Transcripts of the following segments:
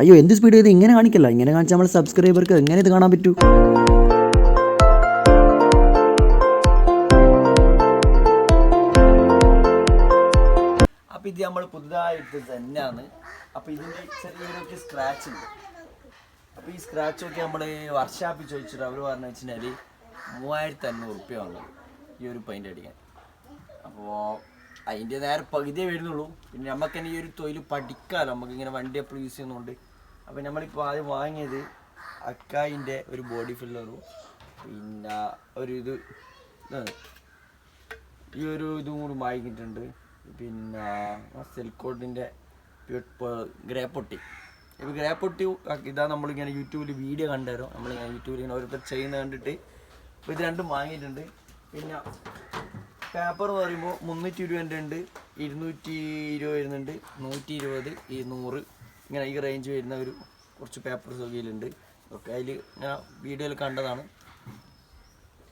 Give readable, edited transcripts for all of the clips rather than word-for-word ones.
അയ്യോ എന്ത് സ്പീഡ് ചെയ്ത് ഇങ്ങനെ കാണിക്കില്ല, ഇങ്ങനെ കാണിച്ചാൽ നമ്മൾ സബ്സ്ക്രൈബർക്ക് എങ്ങനെ ഇത് കാണാൻ പറ്റൂ? അപ്പോൾ ഇത് നമ്മൾ പുതുതായിട്ട് തന്നെയാണ്. അപ്പോൾ ഇതിൻ്റെ ചെറിയൊരു സ്ക്രാച്ച് ഉണ്ട്. അപ്പോൾ ഈ സ്ക്രാച്ചൊക്കെ നമ്മൾ വർക്ക്ഷോപ്പിൽ ചോദിച്ചിട്ട് അവർ പറഞ്ഞു വെച്ചാൽ 3500 റുപ്യ വാങ്ങും ഈ ഒരു പെയിൻ്റ് അടിക്കാൻ. അപ്പോൾ അതിൻ്റെ നേരെ പകുതിയേ വരുന്നുള്ളൂ. പിന്നെ നമുക്ക് തന്നെ ഈ ഒരു തൊഴിൽ പഠിക്കാമല്ലോ, നമുക്കിങ്ങനെ വണ്ടി എപ്പോഴും യൂസ് ചെയ്യുന്നുണ്ട്. അപ്പോൾ നമ്മളിപ്പോൾ ആദ്യം വാങ്ങിയത് അക്കായിൻ്റെ ഒരു ബോഡി ഫില്ലറും പിന്നെ ഈ ഒരു ഇതും കൂടി വാങ്ങിയിട്ടുണ്ട്. പിന്നെ സെൽക്കോട്ടിൻ്റെ ഗ്രേ പൊട്ടി. ഇപ്പോൾ ഗ്രേ പൊട്ടി ഇതാ നമ്മളിങ്ങനെ യൂട്യൂബിൽ വീഡിയോ കണ്ടുതരും. നമ്മളിങ്ങനെ യൂട്യൂബിൽ ഇങ്ങനെ ഓരോരുത്തർ ചെയ്യുന്നത് കണ്ടിട്ട് ഇപ്പോൾ ഇത് രണ്ടും വാങ്ങിയിട്ടുണ്ട്. പിന്നെ പേപ്പർ എന്ന് പറയുമ്പോൾ 320 ഉണ്ട്, 220 വരുന്നുണ്ട്, 120, 200 ഇങ്ങനെ ഈ റേഞ്ച് വരുന്ന ഒരു കുറച്ച് പേപ്പർ കയ്യിലുണ്ട്. ഓക്കെ, അതിൽ ഞാൻ വീഡിയോയിൽ കണ്ടതാണ്.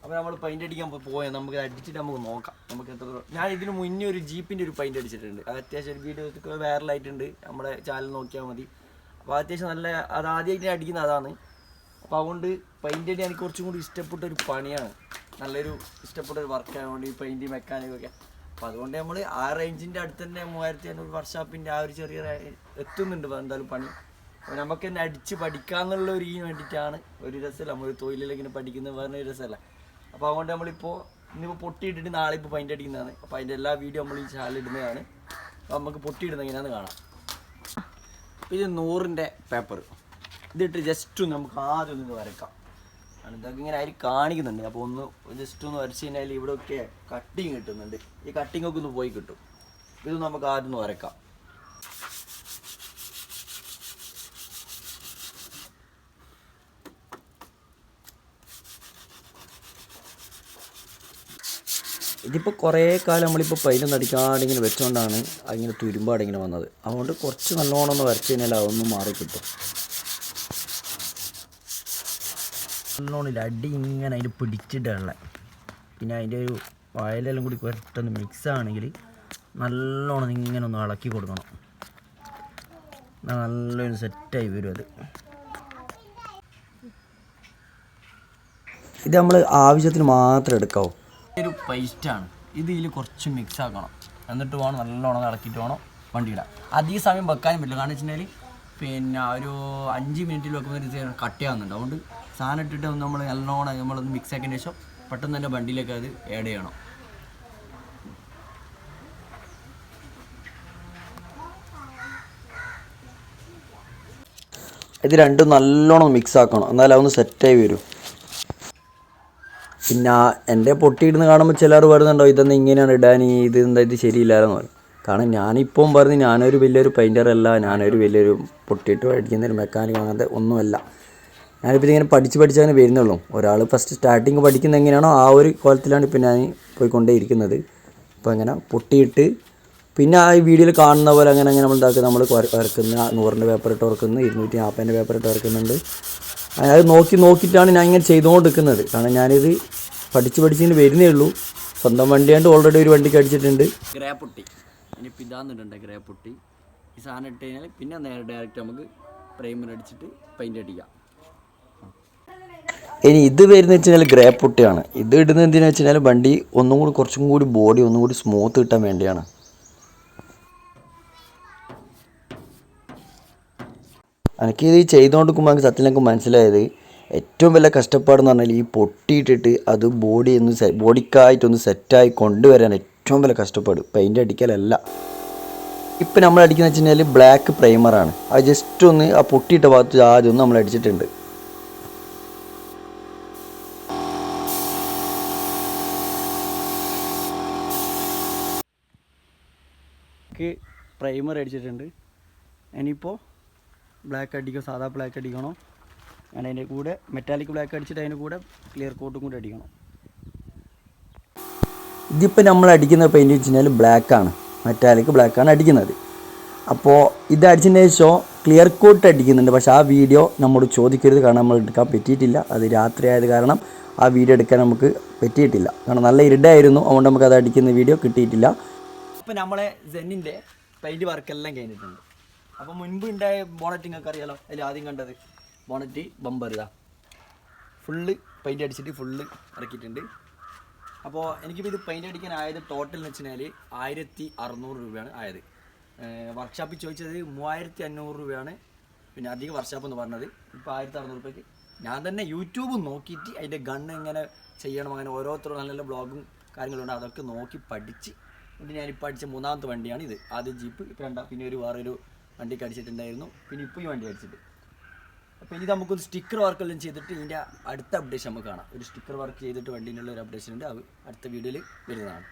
അപ്പോൾ നമ്മൾ പെയിൻ്റ് അടിക്കാൻ പോയാൽ നമുക്ക് അടിച്ചിട്ട് നമുക്ക് നോക്കാം നമുക്ക് എത്ര. ഞാൻ ഇതിന് മുന്നേ ഒരു ജീപ്പിൻ്റെ ഒരു പെയിൻ്റ് അടിച്ചിട്ടുണ്ട്. അത് അത്യാവശ്യം ഒരു വീഡിയോ വൈറലായിട്ടുണ്ട്, നമ്മുടെ ചാനൽ നോക്കിയാൽ മതി. അപ്പോൾ അത്യാവശ്യം നല്ല അത് ആദ്യമായിട്ട് അടിക്കുന്ന അതാണ്. അപ്പോൾ അതുകൊണ്ട് പെയിൻ്റ് അടി എനിക്ക് കുറച്ചും കൂടി ഇഷ്ടപ്പെട്ട ഒരു പണിയാണ്, നല്ലൊരു ഇഷ്ടപ്പെട്ട ഒരു വർക്കായതുകൊണ്ട് ഈ പെയിൻറ്റ് മെക്കാനിക്കൊക്കെ. അപ്പോൾ അതുകൊണ്ട് നമ്മൾ ആ റേഞ്ചിൻ്റെ അടുത്ത് തന്നെ 3500 വർക്ക്ഷോപ്പിൻ്റെ ആ ഒരു ചെറിയ എത്തുന്നുണ്ട് എന്തായാലും പണി. അപ്പോൾ നമുക്ക് തന്നെ അടിച്ച് പഠിക്കാമെന്നുള്ള ഒരു ഇതിന് വേണ്ടിയിട്ടാണ്. ഒരു രസമല്ല നമ്മളൊരു തൊഴിലിലേക്ക് പഠിക്കുന്നത് പറഞ്ഞൊരു രസമല്ല. അപ്പോൾ അതുകൊണ്ട് നമ്മളിപ്പോൾ ഇന്നിപ്പോൾ പൊട്ടിയിട്ടിട്ട് നാളെ ഇപ്പോൾ പെയിൻ്റ് അടിക്കുന്നതാണ്. അപ്പോൾ അതിൻ്റെ എല്ലാ വീഡിയോ നമ്മൾ ഈ ചാനൽ ഇടുന്നതാണ്. അപ്പോൾ നമുക്ക് പൊട്ടിയിടുന്നത് എങ്ങനെയാണെന്ന് കാണാം. ഇത് 100ൻ്റെ പേപ്പർ ഇതിട്ട് ജസ്റ്റ് ഒന്ന് നമുക്ക് ആദ്യം ഒന്ന് വരക്കാം. ഇതൊക്കെ ഇങ്ങനെ അതിൽ കാണിക്കുന്നുണ്ട്. അപ്പോൾ ഒന്ന് ജസ്റ്റ് ഒന്ന് വരച്ച് കഴിഞ്ഞാൽ ഇവിടെയൊക്കെ കട്ടിങ് കിട്ടുന്നുണ്ട്. ഈ കട്ടിങ്ങൊക്കെ ഒന്ന് പോയി കിട്ടും. ഇത് നമുക്ക് ആദ്യം ഒന്ന് വരക്കാം. ഇതിപ്പോൾ കുറേ കാലം നമ്മളിപ്പോൾ പെയിൻ്റ് അടിക്കാണ്ട് ഇങ്ങനെ വെച്ചുകൊണ്ടാണ് അതിങ്ങനെ തുരുമ്പാടിങ്ങനെ വന്നത്. അതുകൊണ്ട് കുറച്ച് നല്ലോണം ഒന്ന് വരച്ച് കഴിഞ്ഞാൽ അതൊന്നും മാറി കിട്ടും. നല്ലോണം അടി ഇങ്ങനെ അതിൽ പിടിച്ചിട്ടുള്ള, പിന്നെ അതിൻ്റെ ഒരു വയലെല്ലാം കൂടി പെട്ടെന്ന് മിക്സ് ആണെങ്കിൽ നല്ലോണം ഇങ്ങനെ ഒന്ന് ഇളക്കി കൊടുക്കണം. നല്ലൊരു സെറ്റായി വരും അത്. ഇത് നമ്മൾ ആവശ്യത്തിന് മാത്രം എടുക്കാവൂ. ഒരു പേസ്റ്റാണ് ഇത്. ഇതിൽ കുറച്ച് മിക്സ് ആക്കണം, എന്നിട്ട് വേണം നല്ലോണം ഇളക്കിയിട്ട് വേണം വണ്ടി ഇടാൻ. അധിക സമയം വെക്കാനും പറ്റില്ല, കാരണം വെച്ചിട്ടുണ്ടെങ്കിൽ പിന്നെ ഒരു 5 മിനിറ്റിൽ വെക്കുമ്പോൾ കട്ടിയാകുന്നുണ്ട്. അതുകൊണ്ട് സാധനം ഇട്ടിട്ട് നമ്മൾ നല്ലോണം നമ്മളൊന്ന് മിക്സ് ആക്കിയതിന് ശേഷം പെട്ടെന്ന് തന്നെ വണ്ടിയിലേക്ക് അത് ആഡ് ചെയ്യണം. ഇത് രണ്ടും നല്ലോണം മിക്സ് ആക്കണം, എന്നാലും അതൊന്ന് സെറ്റായി വരും. പിന്നെ എൻ്റെ പൊട്ടിയിടുന്ന് കാണുമ്പോൾ ചിലർ പറയുന്നുണ്ടോ ഇതൊന്നും ഇങ്ങനെയാണ് ഇടാൻ, ഇത് എന്താ ഇത് ശരിയില്ലായെന്ന് പറയും. കാരണം ഞാനിപ്പം പറഞ്ഞ് ഞാനൊരു വലിയൊരു പെയിൻറ്ററല്ല, ഞാനൊരു വലിയൊരു പൊട്ടിയിട്ട് അടിക്കുന്നൊരു മെക്കാനിക് അങ്ങനത്തെ ഒന്നുമല്ല. ഞാനിപ്പോൾ ഇതിങ്ങനെ പഠിച്ചങ്ങനെ വരുന്നുള്ളൂ. ഒരാൾ ഫസ്റ്റ് സ്റ്റാർട്ടിങ് പഠിക്കുന്നത് എങ്ങനെയാണോ ആ ഒരു കോലത്തിലാണ് ഇപ്പം ഞാൻ പോയിക്കൊണ്ടേ ഇരിക്കുന്നത്. അപ്പോൾ അങ്ങനെ പൊട്ടിയിട്ട് പിന്നെ ആ വീഡിയോയിൽ കാണുന്ന പോലെ അങ്ങനെ നമ്മൾ എന്താക്കുക, നമ്മൾ വരക്കുന്ന 100ൻ്റെ പേപ്പർ ഇട്ട് വരക്കുന്നു, 240ൻ്റെ പേപ്പർ ഇട്ട് വരക്കുന്നുണ്ട്. അത് നോക്കിയിട്ടാണ് ഞാൻ ഇങ്ങനെ ചെയ്തുകൊണ്ടിരിക്കുന്നത്. കാരണം ഞാനിത് പഠിച്ചിങ്ങനെ വരുന്നേ ഉള്ളൂ. സ്വന്തം വണ്ടിയാണ്ട് ഓൾറെഡി ഒരു വണ്ടിക്ക് അടിച്ചിട്ടുണ്ട്. ഗ്രേ പൊട്ടി ഇനിയിപ്പോൾ ഇതാന്നിട്ടുണ്ട്. ഗ്രേ പൊട്ടി ഈ സാധനം ഇട്ട് കഴിഞ്ഞാൽ പിന്നെ നേരെ ഡയറക്റ്റ് നമുക്ക് പ്രൈമർ അടിച്ചിട്ട് പെയിൻ്റ് അടിക്കാം. ഇനി ഇത് വരുന്നത് വെച്ച് കഴിഞ്ഞാൽ ഗ്രേ പൊട്ടിയാണ്. ഇത് ഇടുന്നത് എന്തിനാണെന്ന് വെച്ച് കഴിഞ്ഞാൽ വണ്ടി കുറച്ചും കൂടി ബോഡി ഒന്നും കൂടി സ്മൂത്ത് കിട്ടാൻ വേണ്ടിയാണ്. എനിക്കിത് ചെയ്തുകൊണ്ടിരിക്കുമ്പോൾ എനിക്ക് സത്യത്തിലേക്ക് മനസ്സിലായത് ഏറ്റവും വലിയ കഷ്ടപ്പാടെന്ന് പറഞ്ഞാൽ ഈ പൊട്ടിയിട്ടിട്ട് അത് ബോഡിക്കായിട്ടൊന്ന് സെറ്റായി കൊണ്ടുവരാൻ ഏറ്റവും വലിയ കഷ്ടപ്പാട് പെയിൻ്റ് അടിക്കലല്ല. ഇപ്പം നമ്മൾ അടിക്കുന്നത് വെച്ച് കഴിഞ്ഞാൽ ബ്ലാക്ക് പ്രൈമറാണ്. അത് ജസ്റ്റ് ഒന്ന് ആ പൊട്ടിയിട്ട ഭാഗത്ത് ആദ്യം ഒന്ന് നമ്മൾ അടിച്ചിട്ടുണ്ട്. പ്രൈമർ അടിച്ചിട്ടുണ്ട്. ഇനിയിപ്പോൾ ബ്ലാക്ക് അടിക്കണം, സാധാ ബ്ലാക്ക് അടിക്കണോ, അങ്ങനെ അതിൻ്റെ കൂടെ മെറ്റാലിക് ബ്ലാക്ക് അടിച്ചിട്ട് അതിൻ്റെ കൂടെ ക്ലിയർ കോട്ടും കൂടെ അടിക്കണം. ഇതിപ്പോൾ നമ്മൾ അടിക്കുന്ന പെയിൻറ്റ് വെച്ച് കഴിഞ്ഞാൽ ബ്ലാക്കാണ്, മെറ്റാലിക് ബ്ലാക്കാണ് അടിക്കുന്നത്. അപ്പോൾ ഇത് അടിച്ചതിന് ശേഷം ക്ലിയർ കോട്ട് അടിക്കുന്നുണ്ട്. പക്ഷേ ആ വീഡിയോ നമ്മോട് ചോദിക്കരുത്, കാരണം നമ്മൾ എടുക്കാൻ പറ്റിയിട്ടില്ല. അത് രാത്രി ആയത് കാരണം ആ വീഡിയോ എടുക്കാൻ നമുക്ക് പറ്റിയിട്ടില്ല. കാരണം നല്ല ഇരുടായിരുന്നു, അതുകൊണ്ട് നമുക്ക് അത് അടിക്കുന്ന വീഡിയോ കിട്ടിയിട്ടില്ല. അപ്പോൾ നമ്മളെ സെന്നിൻ്റെ പെയിൻറ്റ് വർക്കെല്ലാം കഴിഞ്ഞിട്ടുണ്ട്. അപ്പോൾ മുൻപ് ഉണ്ടായ ബോണറ്റ് നിങ്ങൾക്ക് അറിയാലോ, അതിൽ ആദ്യം കണ്ടത് ബോണറ്റ് ബമ്പർ ഇതാ ഫുള്ള് പെയിൻ്റ് അടിച്ചിട്ട് ഫുള്ള് ഇറക്കിയിട്ടുണ്ട്. അപ്പോൾ എനിക്കിപ്പോൾ ഇത് പെയിൻ്റ് അടിക്കാൻ ആയത് ടോട്ടൽ എന്ന് വെച്ച് കഴിഞ്ഞാൽ 1600 രൂപയാണ് ആയത്. വർക്ക്ഷോപ്പിൽ ചോദിച്ചത് 3500 രൂപയാണ്, പിന്നെ അധിക വർക്ക്ഷോപ്പ് എന്ന് പറഞ്ഞത്. ഇപ്പോൾ 1600 രൂപയ്ക്ക് ഞാൻ തന്നെ യൂട്യൂബ് നോക്കിയിട്ട് അതിൻ്റെ ഗണ്ണ് എങ്ങനെ ചെയ്യണം, അങ്ങനെ ഓരോരുത്തരും നല്ല നല്ല ബ്ലോഗും കാര്യങ്ങളുണ്ട്, അതൊക്കെ നോക്കി പഠിച്ച് എന്നിട്ട് ഞാനിപ്പോൾ അടിച്ച 3ാമത്തെ വണ്ടിയാണ് ഇത്. ആദ്യം ജീപ്പ്, ഇപ്പോൾ പിന്നെ വേറൊരു വണ്ടിക്ക് അടിച്ചിട്ടുണ്ടായിരുന്നു, പിന്നെ ഇപ്പോൾ ഈ വണ്ടി അടിച്ചിട്ട്. അപ്പോൾ ഇനി നമുക്കൊരു സ്റ്റിക്കർ വർക്കെല്ലാം ചെയ്തിട്ട് ഇതിൻ്റെ അടുത്ത അപ്ഡേഷൻ നമുക്ക് കാണാം. ഒരു സ്റ്റിക്കർ വർക്ക് ചെയ്തിട്ട് വണ്ടീനുള്ള ഒരു അപ്ഡേഷൻ ഉണ്ട്, അത് അടുത്ത വീഡിയോയിൽ വരുന്നതാണ്.